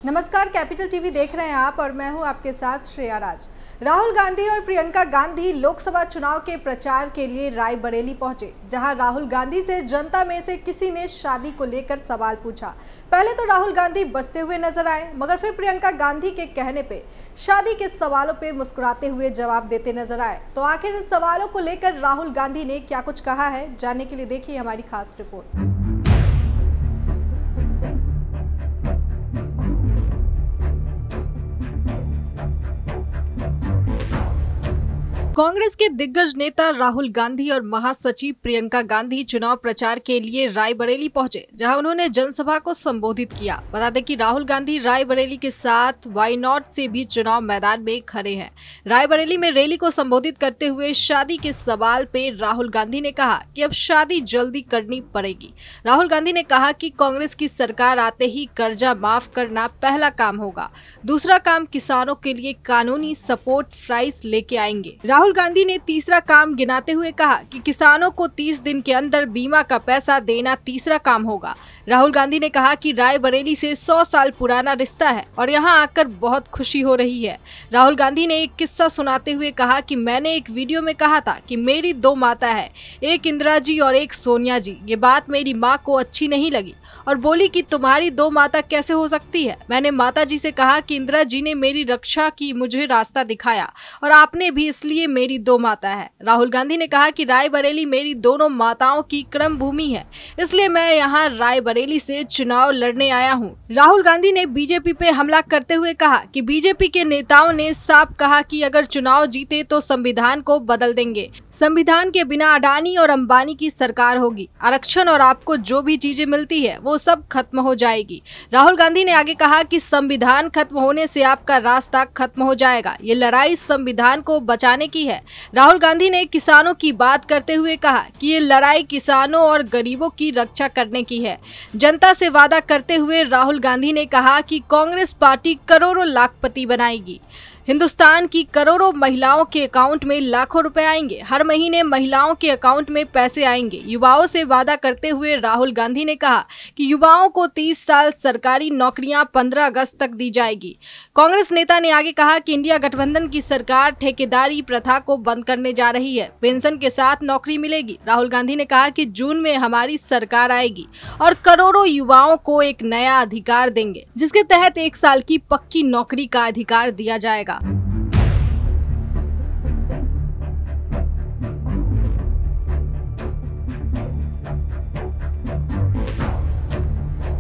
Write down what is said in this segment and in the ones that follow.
नमस्कार, capital TV देख रहे हैं आप और मैं हूं आपके साथ श्रेया राज। राहुल गांधी और प्रियंका गांधी लोकसभा चुनाव के प्रचार के लिए रायबरेली पहुंचे, जहां राहुल गांधी से जनता में से किसी ने शादी को लेकर सवाल पूछा। पहले तो राहुल गांधी बचते हुए नजर आए, मगर फिर प्रियंका गांधी के कहने पे शादी के सवालों पे मुस्कुराते हुए जवाब देते नजर आए। तो आखिर इन सवालों को लेकर राहुल गांधी ने क्या कुछ कहा है, जानने के लिए देखिए हमारी खास रिपोर्ट। कांग्रेस के दिग्गज नेता राहुल गांधी और महासचिव प्रियंका गांधी चुनाव प्रचार के लिए रायबरेली पहुंचे, जहां उन्होंने जनसभा को संबोधित किया। बता दें कि राहुल गांधी रायबरेली के साथ वाई नॉट से भी चुनाव मैदान में खड़े हैं। रायबरेली में रैली को संबोधित करते हुए शादी के सवाल पे राहुल गांधी ने कहा कि अब शादी जल्दी करनी पड़ेगी। राहुल गांधी ने कहा कि कांग्रेस की सरकार आते ही कर्जा माफ करना पहला काम होगा, दूसरा काम किसानों के लिए कानूनी सपोर्ट प्राइस लेके आएंगे। राहुल गांधी ने तीसरा काम गिनाते हुए कहा कि किसानों को 30 दिन के अंदर बीमा का पैसा देना तीसरा काम होगा। राहुल गांधी ने कहा कि रायबरेली से 100 साल पुराना रिश्ता है और यहां आकर बहुत खुशी हो रही है। राहुल गांधी ने एक किस्सा सुनाते हुए कहा कि मैंने एक वीडियो में कहा था कि मेरी 2 माता है, एक इंदिरा जी और एक सोनिया जी। ये बात मेरी माँ को अच्छी नहीं लगी और बोली कि तुम्हारी 2 माता कैसे हो सकती है। मैंने माता जी से कहा कि इंदिरा जी ने मेरी रक्षा की, मुझे रास्ता दिखाया और आपने भी, इसलिए मेरी 2 माता है। राहुल गांधी ने कहा कि रायबरेली मेरी दोनों माताओं की कर्म भूमि है, इसलिए मैं यहाँ रायबरेली से चुनाव लड़ने आया हूँ। राहुल गांधी ने बीजेपी पे हमला करते हुए कहा कि बीजेपी के नेताओं ने साफ कहा कि अगर चुनाव जीते तो संविधान को बदल देंगे। संविधान के बिना अडानी और अंबानी की सरकार होगी। आरक्षण और आपको जो भी चीजें मिलती है वो सब खत्म हो जाएगी। राहुल गांधी ने आगे कहा कि संविधान खत्म होने से आपका रास्ता खत्म हो जाएगा। ये लड़ाई संविधान को बचाने की है। राहुल गांधी ने किसानों की बात करते हुए कहा कि ये लड़ाई किसानों और गरीबों की रक्षा करने की है। जनता से वादा करते हुए राहुल गांधी ने कहा कि कांग्रेस पार्टी करोड़ों लाखपति बनाएगी। हिंदुस्तान की करोड़ों महिलाओं के अकाउंट में लाखों रुपए आएंगे। हर महीने महिलाओं के अकाउंट में पैसे आएंगे। युवाओं से वादा करते हुए राहुल गांधी ने कहा कि युवाओं को 30 साल सरकारी नौकरियां 15 अगस्त तक दी जाएगी। कांग्रेस नेता ने आगे कहा कि इंडिया गठबंधन की सरकार ठेकेदारी प्रथा को बंद करने जा रही है, पेंशन के साथ नौकरी मिलेगी। राहुल गांधी ने कहा कि जून में हमारी सरकार आएगी और करोड़ों युवाओं को एक नया अधिकार देंगे, जिसके तहत 1 साल की पक्की नौकरी का अधिकार दिया जाएगा।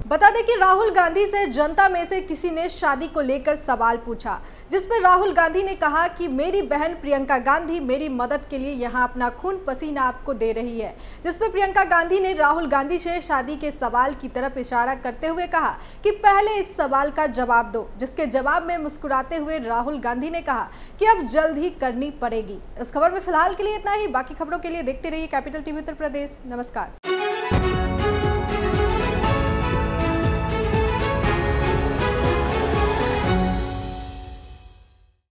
बता दें कि राहुल गांधी से जनता में से किसी ने शादी को लेकर सवाल पूछा, जिस पर राहुल गांधी ने कहा कि मेरी बहन प्रियंका गांधी मेरी मदद के लिए यहां अपना खून पसीना आपको दे रही है। जिस पर प्रियंका गांधी ने राहुल गांधी से शादी के सवाल की तरफ इशारा करते हुए कहा कि पहले इस सवाल का जवाब दो, जिसके जवाब में मुस्कुराते हुए राहुल गांधी ने कहा कि अब जल्द ही करनी पड़ेगी। इस खबर में फिलहाल के लिए इतना ही। बाकी खबरों के लिए देखते रहिए कैपिटल टीवी उत्तर प्रदेश। नमस्कार।